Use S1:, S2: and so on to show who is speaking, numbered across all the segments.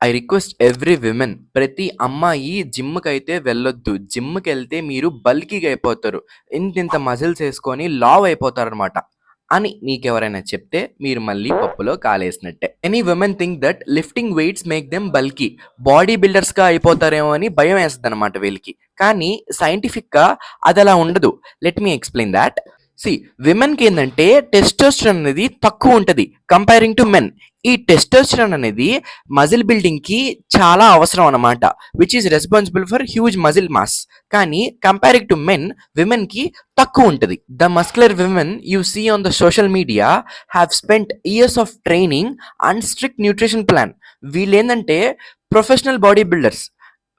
S1: I request every women, ప్రతి అమ్మాయి జిమ్‌కైతే వెళ్ళొద్దు. జిమ్‌కెళ్తే మీరు బల్కీగా అయిపోతారు. ఇంతింత మజిల్స్ ఏసుకొని లావు అయిపోతారనమాట అని మీకెవరైనా చెప్తే మీరు మళ్ళీ పప్పులో కాలేసినట్టే. Any women think that lifting weights make them bulky. Body బిల్డర్స్‌గా అయిపోతారేమో అని భయమేస్తదనమాట వీళ్ళకి. కానీ సైంటిఫిక్‌గా అదలా ఉండదు. Let me explain that. See, విమెన్‌కి ఏందంటే టెస్టోస్టెరాన్ అనేది తక్కువ ఉంటది కంపేరింగ్ టు మెన్. ఈ టెస్టోస్టెరాన్ అనేది మజిల్ బిల్డింగ్ కి చాలా అవసరం అన్నమాట, which is responsible for huge muscle mass. కానీ కంపేరింగ్ టు మెన్, విమెన్ కి తక్కువ ఉంటది. The muscular women you see on the social media have spent years of training and strict nutrition plan. వీళ్ళు ఏంటంటే ప్రొఫెషనల్ బాడీ బిల్డర్స్.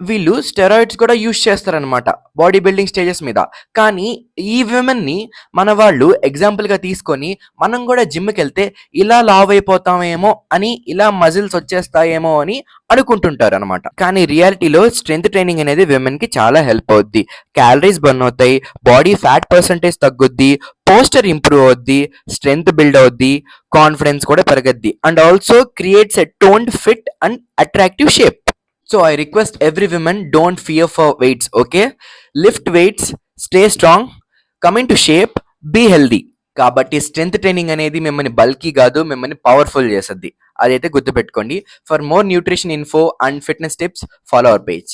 S1: వీళ్ళు steroids కూడా use చేస్తారనమాట body building stages మీద. కానీ ఈ విమెన్ని మన వాళ్ళు ఎగ్జాంపుల్గా తీసుకొని మనం కూడా జిమ్కి వెళ్తే ఇలా లావ్ అయిపోతామేమో అని, ఇలా మజిల్స్ వచ్చేస్తాయేమో అని అనుకుంటుంటారు అనమాట. కానీ రియాలిటీలో స్ట్రెంత్ ట్రైనింగ్ అనేది విమెన్ కి చాలా హెల్ప్ అవుద్ది. క్యాలరీస్ బర్న్ అవుతాయి, బాడీ ఫ్యాట్ పర్సంటేజ్ తగ్గుద్ది, పోస్టర్ ఇంప్రూవ్ అవుద్ది, స్ట్రెంత్ బిల్డ్ అవుద్ది, కాన్ఫిడెన్స్ కూడా పెరగద్ది, and also creates a toned fit and attractive shape. So I request every woman, don't fear for weights, okay? Lift weights, stay strong, come into shape, be healthy. కాబట్టి strength training అనేది మిమ్మల్ని bulky కాదు, మిమ్మల్ని powerful చేస్తుంది. అదైతే గుర్తుపెట్టుకోండి. For more nutrition info and fitness tips, follow our page.